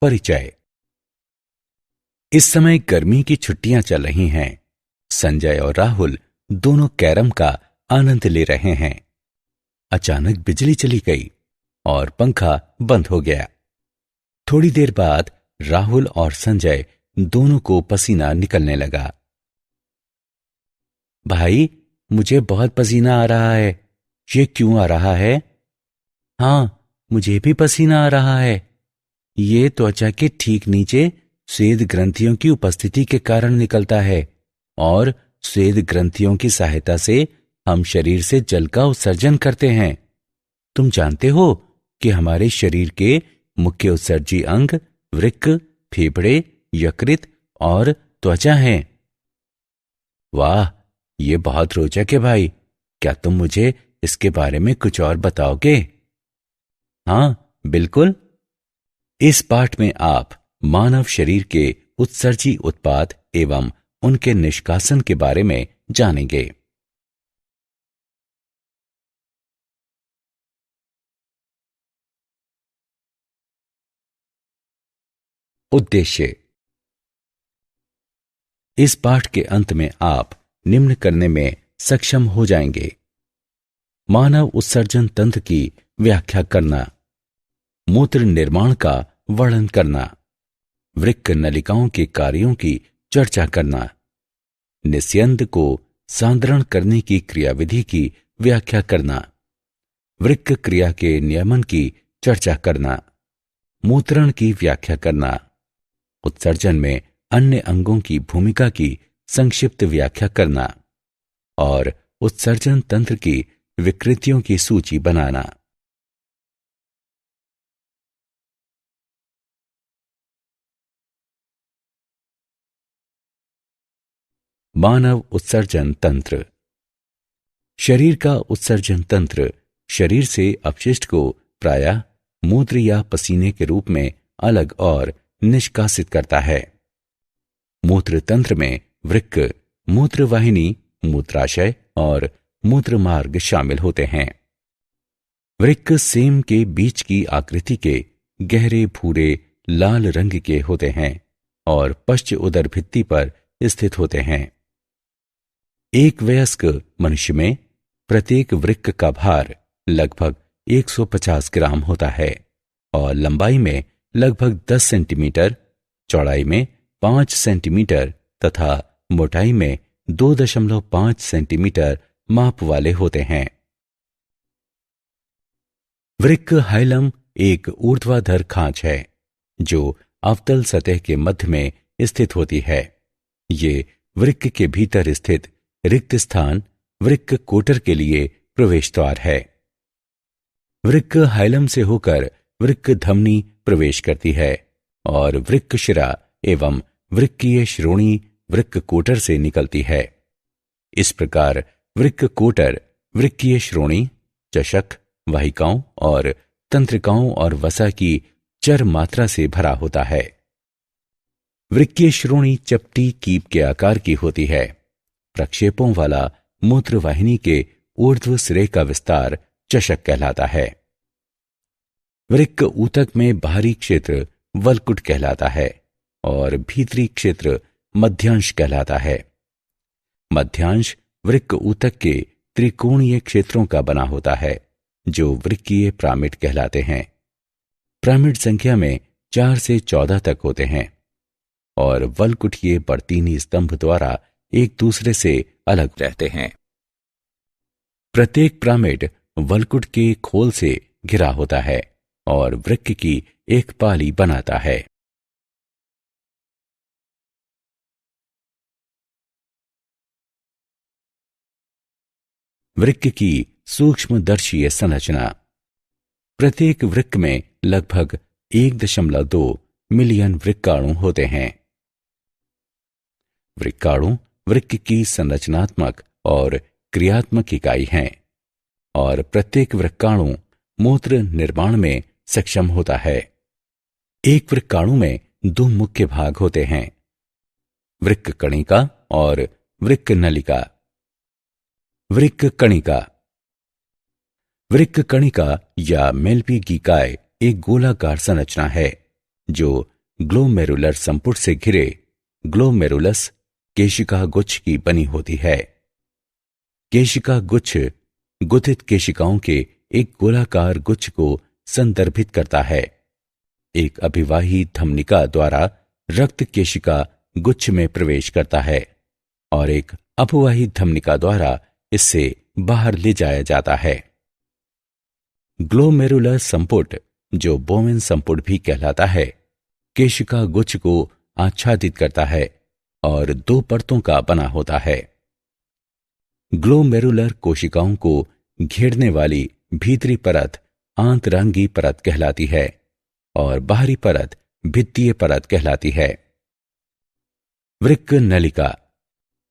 परिचय। इस समय गर्मी की छुट्टियां चल रही हैं। संजय और राहुल दोनों कैरम का आनंद ले रहे हैं। अचानक बिजली चली गई और पंखा बंद हो गया। थोड़ी देर बाद राहुल और संजय दोनों को पसीना निकलने लगा। भाई, मुझे बहुत पसीना आ रहा है। ये क्यों आ रहा है? हाँ, मुझे भी पसीना आ रहा है। ये त्वचा के ठीक नीचे स्वेद ग्रंथियों की उपस्थिति के कारण निकलता है और स्वेद ग्रंथियों की सहायता से हम शरीर से जल का उत्सर्जन करते हैं। तुम जानते हो कि हमारे शरीर के मुख्य उत्सर्जी अंग वृक्क, फेफड़े, यकृत और त्वचा हैं। वाह, ये बहुत रोचक है भाई। क्या तुम मुझे इसके बारे में कुछ और बताओगे? हाँ, बिल्कुल। इस पाठ में आप मानव शरीर के उत्सर्जी उत्पाद एवं उनके निष्कासन के बारे में जानेंगे। उद्देश्य। इस पाठ के अंत में आप निम्न करने में सक्षम हो जाएंगे: मानव उत्सर्जन तंत्र की व्याख्या करना, मूत्र निर्माण का वर्णन करना, वृक्क नलिकाओं के कार्यों की चर्चा करना, निस्यंद को सांद्रण करने की क्रियाविधि की व्याख्या करना, वृक्क क्रिया के नियमन की चर्चा करना, मूत्रण की व्याख्या करना, उत्सर्जन में अन्य अंगों की भूमिका की संक्षिप्त व्याख्या करना और उत्सर्जन तंत्र की विकृतियों की सूची बनाना। मानव उत्सर्जन तंत्र। शरीर का उत्सर्जन तंत्र शरीर से अपशिष्ट को प्रायः मूत्र या पसीने के रूप में अलग और निष्कासित करता है। मूत्र तंत्र में वृक्क, मूत्रवाहिनी, मूत्राशय और मूत्रमार्ग शामिल होते हैं। वृक्क सेम के बीच की आकृति के गहरे भूरे लाल रंग के होते हैं और पश्च उदर भित्ति पर स्थित होते हैं। एक वयस्क मनुष्य में प्रत्येक वृक्क का भार लगभग 150 ग्राम होता है और लंबाई में लगभग 10 सेंटीमीटर, चौड़ाई में 5 सेंटीमीटर तथा मोटाई में 2.5 सेंटीमीटर माप वाले होते हैं। वृक्क हाइलम एक ऊर्ध्वाधर खांच है जो अवतल सतह के मध्य में स्थित होती है। ये वृक्क के भीतर स्थित रिक्त स्थान वृक्क कोटर के लिए प्रवेश द्वार है। वृक्क हाइलम से होकर वृक्क धमनी प्रवेश करती है और वृक्क शिरा एवं वृक्कीय श्रोणी वृक्क कोटर से निकलती है। इस प्रकार वृक्क कोटर वृक्कीय श्रोणी, चषक, वाहिकाओं और तंत्रिकाओं और वसा की चर मात्रा से भरा होता है। वृक्कीय श्रोणी चपटी कीप के आकार की होती है। प्रक्षेपों वाला मूत्रवाहिनी के ऊर्ध्व सिरे का विस्तार चषक कहलाता है। वृक्क ऊतक में बाहरी क्षेत्र वल्कुट कहलाता है और भीतरी क्षेत्र मध्यांश कहलाता है। मध्यांश वृक्क ऊतक के त्रिकोणीय क्षेत्रों का बना होता है जो वृक्कीय पिरामिड कहलाते हैं। पिरामिड संख्या में 4 से 14 तक होते हैं और वल्कुटीय बर्तीनी स्तंभ द्वारा एक दूसरे से अलग रहते हैं। प्रत्येक पिरामिड वल्कुट के खोल से घिरा होता है और वृक्क की एक पाली बनाता है। वृक्क की सूक्ष्मदर्शीय संरचना। प्रत्येक वृक्क में लगभग 1.2 मिलियन वृक्काणु होते हैं। वृक्काणु वृक्क की संरचनात्मक और क्रियात्मक इकाई हैं और प्रत्येक वृक्काणु मूत्र निर्माण में सक्षम होता है। एक वृक्काणु में 2 मुख्य भाग होते हैं: वृक्क कणिका और वृक्क नलिका। वृक्क कणिका। वृक्क कणिका या मेलपीगिकाय एक गोलाकार संरचना है जो ग्लोमेरुलर संपुट से घिरे ग्लोमेरुलस केशिका गुच्छ की बनी होती है। केशिका गुच्छ गुथित केशिकाओं के एक गोलाकार गुच्छ को संदर्भित करता है। एक अभिवाही धमनिका द्वारा रक्त केशिका गुच्छ में प्रवेश करता है और एक अपवाही धमनिका द्वारा इससे बाहर ले जाया जाता है। ग्लोमेरुलर संपुट, जो बोवेन संपुट भी कहलाता है, केशिका गुच्छ को आच्छादित करता है और 2 परतों का बना होता है। ग्लोमेरुलर कोशिकाओं को घेरने वाली भीतरी परत आंतरांगी परत कहलाती है और बाहरी परत भित्तीय परत कहलाती है। वृक्क नलिका,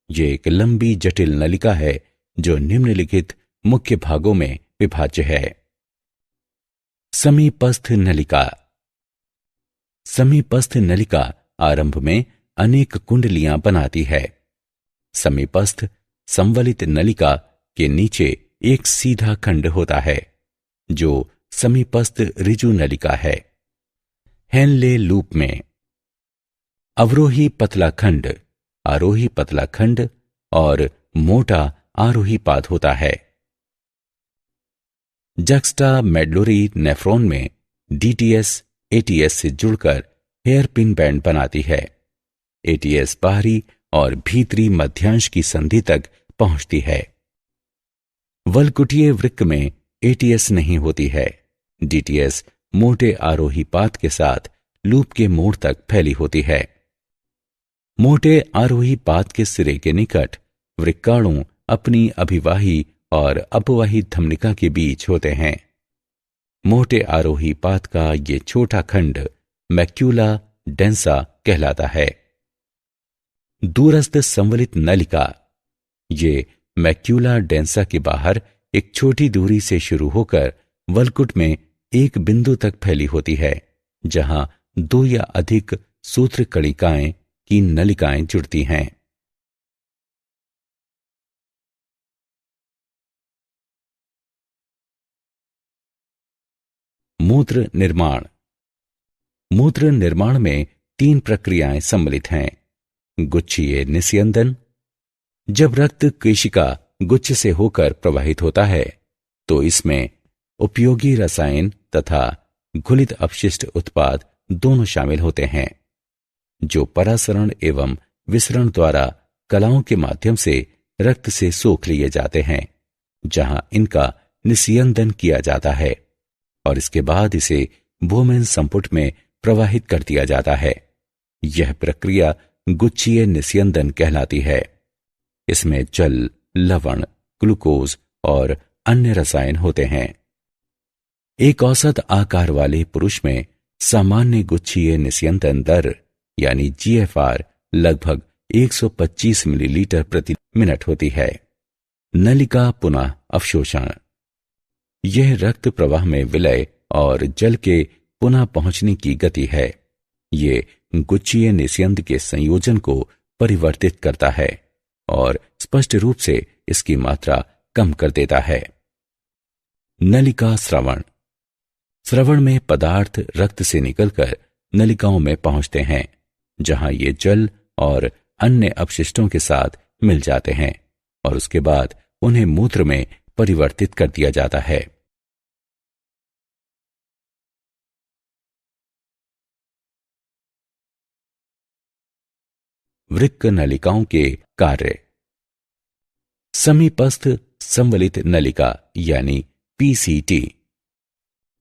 ये एक लंबी जटिल नलिका है जो निम्नलिखित मुख्य भागों में विभाज्य है। समीपस्थ नलिका। समीपस्थ नलिका आरंभ में अनेक कुंडलियां बनाती है। समीपस्थ संवलित नलिका के नीचे एक सीधा खंड होता है जो समीपस्थ ऋजु नलिका है। हेनले लूप में अवरोही पतला खंड, आरोही पतला खंड और मोटा आरोही पाद होता है। जक्स्टा मेडलोरी नेफ्रॉन में डीटीएस एटीएस से जुड़कर हेयर पिन बैंड बनाती है। एटीएस बाहरी और भीतरी मध्यांश की संधि तक पहुंचती है। वल्कुटीय वृक्क में एटीएस नहीं होती है। डीटीएस मोटे आरोही पाद के साथ लूप के मोड़ तक फैली होती है। मोटे आरोही पाद के सिरे के निकट वृक्काणु अपनी अभिवाही और अपवाही धमनिका के बीच होते हैं। मोटे आरोही पाद का ये छोटा खंड मैक्यूला डेंसा कहलाता है। दूरस्थ संवलित नलिका, ये मैक्यूला डेंसा के बाहर एक छोटी दूरी से शुरू होकर वल्कुट में एक बिंदु तक फैली होती है, जहां 2 या अधिक सूत्र कणिकाएं की नलिकाएं जुड़ती हैं। मूत्र निर्माण। मूत्र निर्माण में 3 प्रक्रियाएं सम्मिलित हैं। गुच्छीय निस्यंदन। जब रक्त केशिका गुच्छ से होकर प्रवाहित होता है तो इसमें उपयोगी रसायन तथा घुलित अपशिष्ट उत्पाद दोनों शामिल होते हैं, जो परासरण एवं विसरण द्वारा कलाओं के माध्यम से रक्त से सोख लिए जाते हैं, जहां इनका निस्यंदन किया जाता है और इसके बाद इसे बोवेन संपुट में प्रवाहित कर दिया जाता है। यह प्रक्रिया गुच्छीय निस्यंदन कहलाती है। इसमें जल, लवण, ग्लूकोज और अन्य रसायन होते हैं। एक औसत आकार वाले पुरुष में सामान्य गुच्छीय निस्यंदन दर यानी जीएफआर लगभग 125 मिलीलीटर प्रति मिनट होती है। नलिका पुनः अवशोषण। यह रक्त प्रवाह में विलय और जल के पुनः पहुंचने की गति है। ये गुच्छीय निस्यंद के संयोजन को परिवर्तित करता है और स्पष्ट रूप से इसकी मात्रा कम कर देता है। नलिका स्रवण। स्रवण में पदार्थ रक्त से निकलकर नलिकाओं में पहुंचते हैं, जहां ये जल और अन्य अपशिष्टों के साथ मिल जाते हैं और उसके बाद उन्हें मूत्र में परिवर्तित कर दिया जाता है। वृक्क नलिकाओं के कार्य। समीपस्थ संवलित नलिका यानी पीसीटी।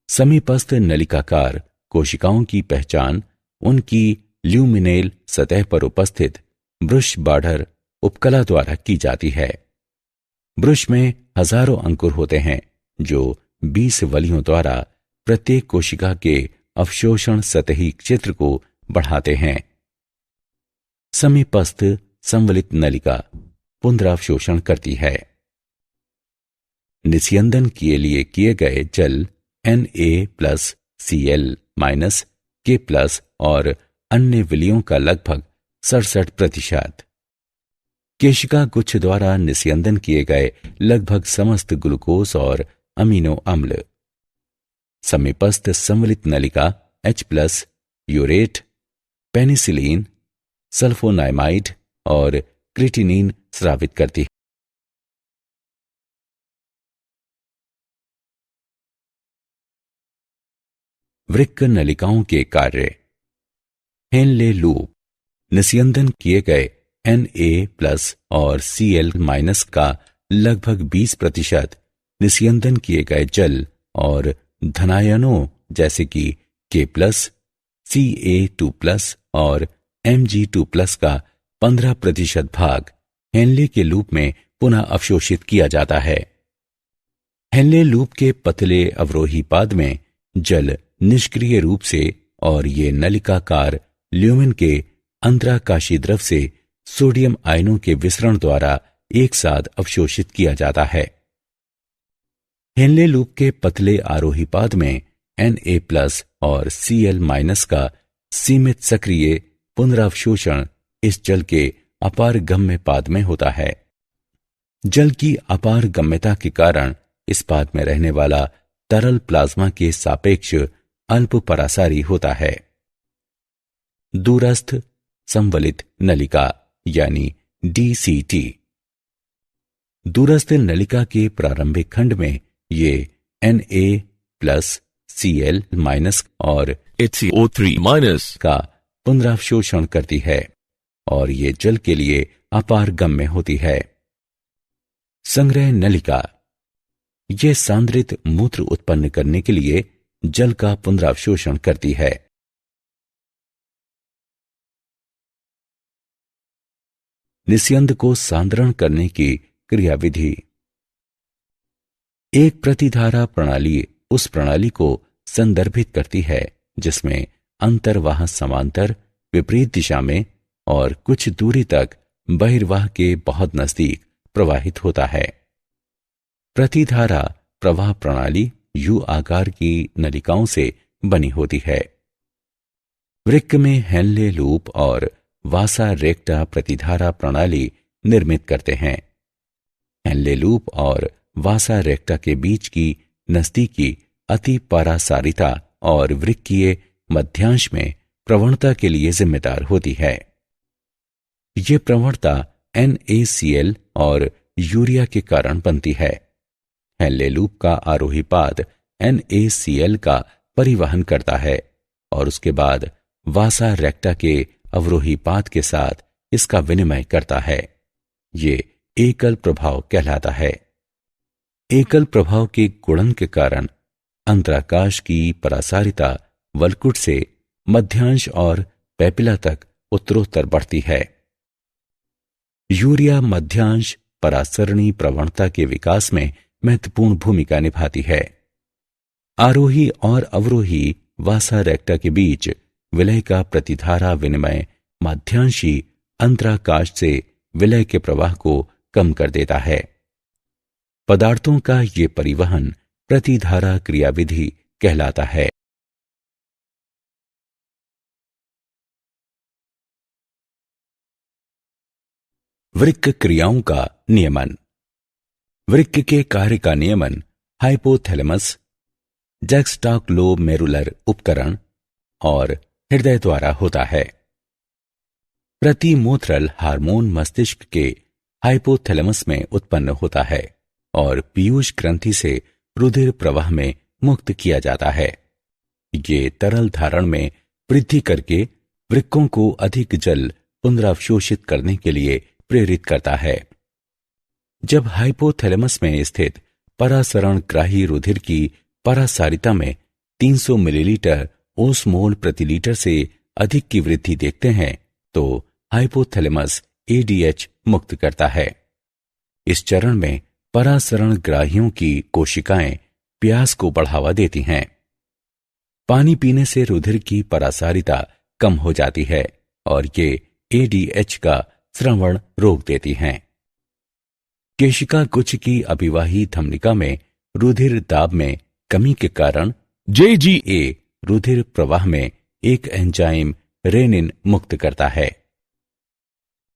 समीपस्थ नलिकाकार कोशिकाओं की पहचान उनकी ल्यूमिनेल सतह पर उपस्थित ब्रुश बाढ़र उपकला द्वारा की जाती है। ब्रुश में हजारों अंकुर होते हैं जो 20 वलियों द्वारा प्रत्येक कोशिका के अवशोषण सतही क्षेत्र को बढ़ाते हैं। समीपस्थ संवलित नलिका पुनरावशोषण करती है। निस्यंदन के लिए किए गए जल Na+Cl- और अन्य विलियों का लगभग 67%। केशिका गुच्छ द्वारा निस्यंदन किए गए लगभग समस्त ग्लूकोज और अमीनो अम्ल। समीपस्थ सम्मिलित नलिका H+, यूरेट, पेनिसिलिन, सल्फोनामाइड और क्रिटिनिन स्रावित करती है। वृक्क नलिकाओं के कार्य। Henle loop. निस्यंदन किए गए Na+ और Cl- का लगभग 20% निस्यंदन किए गए जल और धनायनों जैसे कि K+, Ca2+ और Mg2+ का 15% भाग हेनले के लूप में पुनः अवशोषित किया जाता है। हेनले लूप के पतले अवरोही पाद में जल निष्क्रिय रूप से और ये नलिकाकार ल्यूमेन के अंतराकाशी द्रव से सोडियम आयनों के विसरण द्वारा एक साथ अवशोषित किया जाता है। हेनले लूप के पतले आरोही पाद में Na+ और Cl- का सीमित सक्रिय पुनरावशोषण इस जल के अपारगम्य पाद में होता है। जल की अपारगम्यता के कारण इस पाद में रहने वाला तरल प्लाज्मा के सापेक्ष अल्प परासारी होता है। दूरस्थ संवलित नलिका यानी DCT। दूरस्थ नलिका के प्रारंभिक खंड में ये Na+, Cl- और HCO3- का पुनरावशोषण करती है और ये जल के लिए अपारगम्य होती है। संग्रह नलिका। ये सांद्रित मूत्र उत्पन्न करने के लिए जल का पुनरावशोषण करती है। निस्यंद को सांद्रण करने की क्रियाविधि। एक प्रतिधारा प्रणाली उस प्रणाली को संदर्भित करती है जिसमें अंतर्वाह समांतर विपरीत दिशा में और कुछ दूरी तक बहिर्वाह के बहुत नजदीक प्रवाहित होता है। प्रतिधारा प्रवाह प्रणाली यू आकार की नलिकाओं से बनी होती है। वृक्क में हेनले लूप और वासा रेक्टा प्रतिधारा प्रणाली निर्मित करते हैं। हेनले लूप और वासा रेक्टा के बीच की नजदीकी अति पारासारिता और वृक्कीय मध्यांश में प्रवणता के लिए जिम्मेदार होती है। ये प्रवणता NaCl और यूरिया के कारण बनती है। हेनले लूप का आरोही पाद NaCl का परिवहन करता है और उसके बाद वासा रेक्टा के अवरोही पाद के साथ इसका विनिमय करता है। ये एकल प्रभाव कहलाता है। एकल प्रभाव के गुणन के कारण अंतराकाश की परासारिता वल्कुट से मध्यांश और पैपिला तक उत्तरोत्तर बढ़ती है। यूरिया मध्यांश परासरणी प्रवणता के विकास में महत्वपूर्ण भूमिका निभाती है। आरोही और अवरोही वासा रेक्टा के बीच विलय का प्रतिधारा विनिमय मध्यांशी अंतराकाश से विलय के प्रवाह को कम कर देता है। पदार्थों का ये परिवहन प्रतिधारा क्रियाविधि कहलाता है। वृक्क क्रियाओं का नियमन। वृक्क के कार्य का नियमन हाइपोथैलेमस, जैक्स्टाक्लोमेरुलर उपकरण और हृदय द्वारा होता है। प्रतिमूत्रल हार्मोन मस्तिष्क के हाइपोथैलेमस में उत्पन्न होता है और पीयूष ग्रंथि से रुधिर प्रवाह में मुक्त किया जाता है। ये तरल धारण में वृद्धि करके वृक्कों को अधिक जल पुनरावशोषित करने के लिए प्रेरित करता है। जब हाइपोथैलेमस में स्थित परासरण ग्राही रुधिर की परासारिता में 300 मिलीलीटर ओस्मोल प्रति लीटर से अधिक की वृद्धि देखते हैं तो हाइपोथैलेमस ADH मुक्त करता है। इस चरण में परासरण ग्राहियों की कोशिकाएं प्यास को बढ़ावा देती हैं। पानी पीने से रुधिर की परासारिता कम हो जाती है और ये ADH का स्रवण रोक देती हैं। केशिका गुच्छ की अभिवाही धमनिका में रुधिर दाब में कमी के कारण JGA रुधिर प्रवाह में एक एंजाइम रेनिन मुक्त करता है।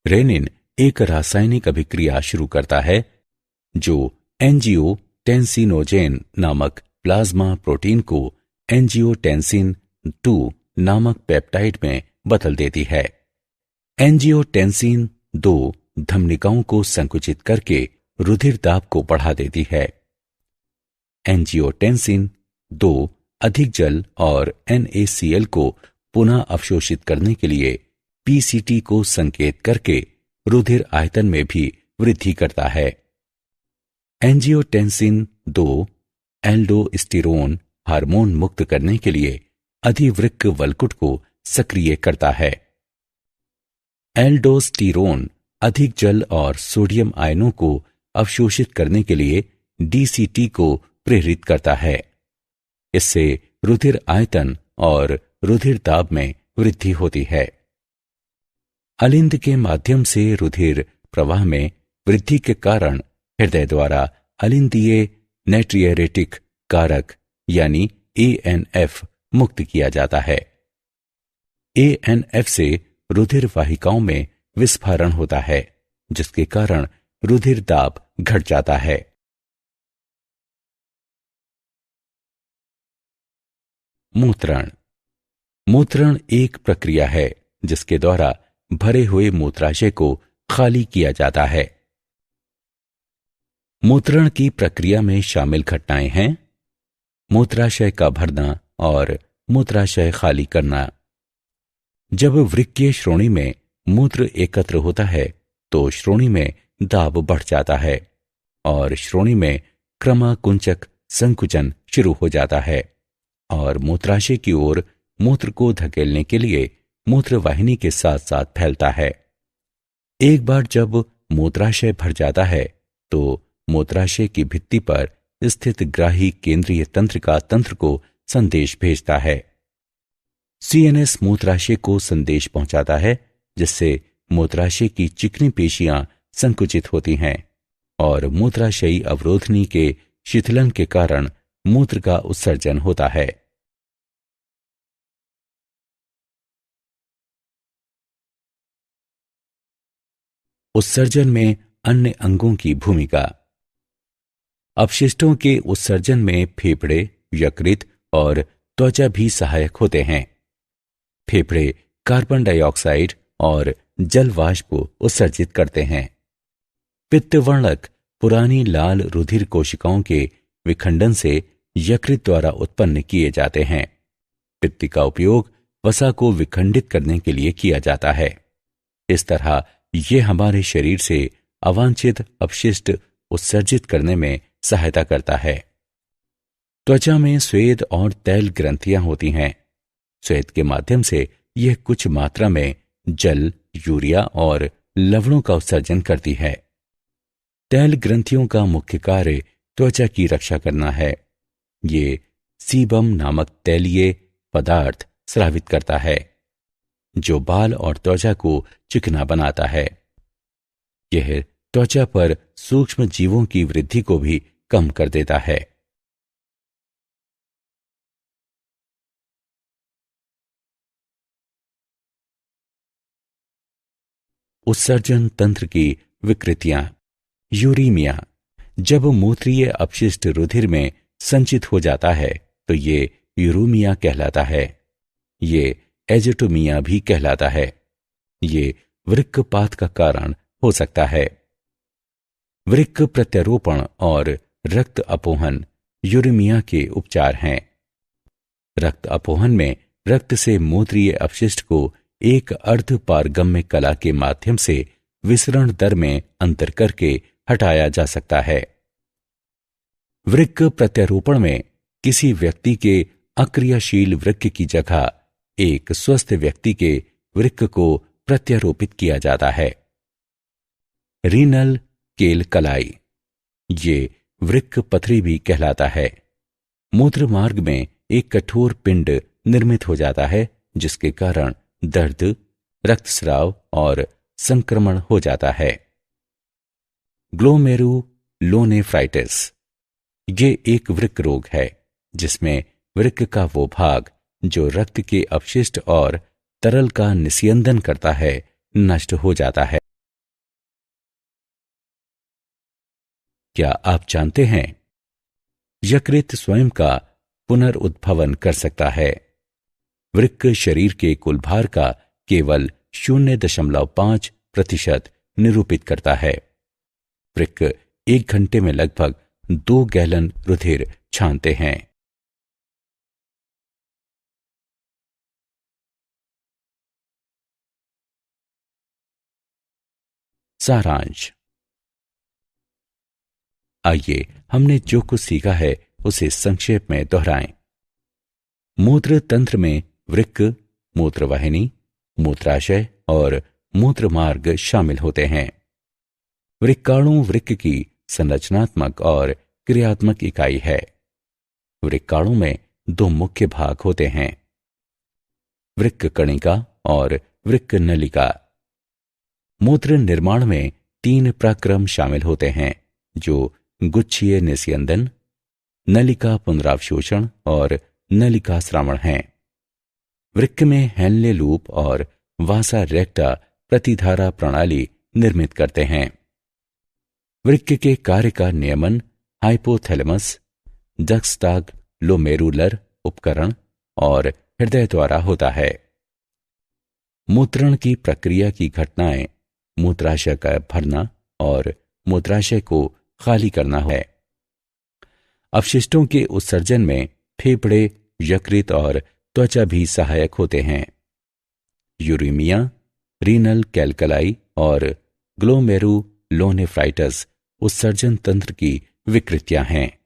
रेनिन एक रासायनिक अभिक्रिया शुरू करता है जो एंजियोटेंसिनोजेन नामक प्लाज्मा प्रोटीन को एंजियोटेंसिन 2 नामक पेप्टाइड में बदल देती है। एंजियोटेंसिन 2 धमनिकाओं को संकुचित करके रुधिर दाब को बढ़ा देती है। एंजियोटेंसिन 2 अधिक जल और NaCl को पुनः अवशोषित करने के लिए PCT को संकेत करके रुधिर आयतन में भी वृद्धि करता है। एंजियोटेंसिन 2 एल्डोस्टेरोन हार्मोन मुक्त करने के लिए अधिवृक्क वल्कुट को सक्रिय करता है। एल्डोस्टेरोन अधिक जल और सोडियम आयनों को अवशोषित करने के लिए DCT को प्रेरित करता है। इससे रुधिर आयतन और रुधिर दाब में वृद्धि होती है। अलिंद के माध्यम से रुधिर प्रवाह में वृद्धि के कारण हृदय द्वारा अलिंदीय नेट्रियरेटिक कारक यानी ANF मुक्त किया जाता है। ANF से रुधिर वाहिकाओं में विस्फारण होता है, जिसके कारण रुधिर दाब घट जाता है। मूत्रण। मूत्रण एक प्रक्रिया है जिसके द्वारा भरे हुए मूत्राशय को खाली किया जाता है। मूत्रण की प्रक्रिया में शामिल घटनाएं हैं मूत्राशय का भरना और मूत्राशय खाली करना। जब वृक्कीय श्रोणि में मूत्र एकत्र होता है तो श्रोणि में दाब बढ़ जाता है और श्रोणि में क्रमाकुंचक संकुचन शुरू हो जाता है और मूत्राशय की ओर मूत्र को धकेलने के लिए मूत्रवाहिनी के साथ साथ फैलता है। एक बार जब मूत्राशय भर जाता है तो मूत्राशय की भित्ति पर स्थित ग्राही केंद्रीय तंत्रिका तंत्र को संदेश भेजता है। CNS मूत्राशय को संदेश पहुंचाता है, जिससे मूत्राशय की चिकनी पेशियां संकुचित होती हैं और मूत्राशयी अवरोधनी के शिथिलन के कारण मूत्र का उत्सर्जन होता है। उत्सर्जन में अन्य अंगों की भूमिका। अपशिष्टों के उत्सर्जन में फेफड़े, यकृत और त्वचा भी सहायक होते हैं। फेफड़े कार्बन डाइऑक्साइड और जल वाष्प उत्सर्जित करते हैं। पित्तवर्णक पुरानी लाल रुधिर कोशिकाओं के विखंडन से यकृत द्वारा उत्पन्न किए जाते हैं। पित्त का उपयोग वसा को विखंडित करने के लिए किया जाता है। इस तरह ये हमारे शरीर से अवांछित अपशिष्ट उत्सर्जित करने में सहायता करता है। त्वचा में स्वेद और तैल ग्रंथियां होती हैं। स्वेद के माध्यम से यह कुछ मात्रा में जल, यूरिया और लवणों का उत्सर्जन करती है। तैल ग्रंथियों का मुख्य कार्य त्वचा की रक्षा करना है। ये सीबम नामक तैलीय पदार्थ स्रावित करता है, जो बाल और त्वचा को चिकना बनाता है। यह त्वचा पर सूक्ष्म जीवों की वृद्धि को भी कम कर देता है। उत्सर्जन तंत्र की विकृतियां। यूरीमिया। जब मूत्रीय अपशिष्ट रुधिर में संचित हो जाता है तो ये यूरीमिया कहलाता है। ये एजेटोमिया भी कहलाता है। ये वृक्कपात का कारण हो सकता है। वृक्क प्रत्यारोपण और रक्त अपोहन यूरीमिया के उपचार हैं। रक्त अपोहन में रक्त से मूत्रीय अपशिष्ट को एक अर्ध पारगम्य कला के माध्यम से विसरण दर में अंतर करके हटाया जा सकता है। वृक्क प्रत्यारोपण में किसी व्यक्ति के अक्रियाशील वृक्क की जगह एक स्वस्थ व्यक्ति के वृक्क को प्रत्यारोपित किया जाता है। रीनल केल कलाई। ये वृक्क पथरी भी कहलाता है। मूत्र मार्ग में एक कठोर पिंड निर्मित हो जाता है, जिसके कारण दर्द, रक्तस्राव और संक्रमण हो जाता है। ग्लोमेरुलोनेफ्राइटिस। ये एक वृक्क रोग है जिसमें वृक्क का वो भाग जो रक्त के अपशिष्ट और तरल का निस्यंदन करता है नष्ट हो जाता है। क्या आप जानते हैं यकृत स्वयं का पुनरुद्भवन कर सकता है। वृक्क शरीर के कुल भार का केवल 0.5% निरूपित करता है। वृक्क 1 घंटे में लगभग 2 गैलन रुधिर छानते हैं। सारांश। आइए हमने जो कुछ सीखा है उसे संक्षेप में दोहराएं। मूत्र तंत्र में वृक्क, मूत्रवाहिनी, मूत्राशय और मूत्रमार्ग शामिल होते हैं। वृक्काणु वृक्क की संरचनात्मक और क्रियात्मक इकाई है। वृक्काणु में 2 मुख्य भाग होते हैं, वृक्क कणिका और वृक्क नलिका। मूत्र निर्माण में 3 प्रक्रम शामिल होते हैं, जो गुच्छीय निस्यंदन, नलिका पुनरावशोषण और नलिका श्रावण हैं। वृक्क में हेनले लूप और वासा रेक्टा प्रतिधारा प्रणाली निर्मित करते हैं। वृक्क के कार्य का नियमन हाइपोथैलेमस, डक्सटाग लोमेरुलर उपकरण और हृदय द्वारा होता है। मूत्रण की प्रक्रिया की घटनाएं मूत्राशय का भरना और मूत्राशय को खाली करना है। अपशिष्टों के उत्सर्जन में फेफड़े, यकृत और त्वचा भी सहायक होते हैं। यूरेमिया, रीनल कैल्कलाई और ग्लोमेरुलोनेफ्राइटिस उत्सर्जन तंत्र की विकृतियां हैं।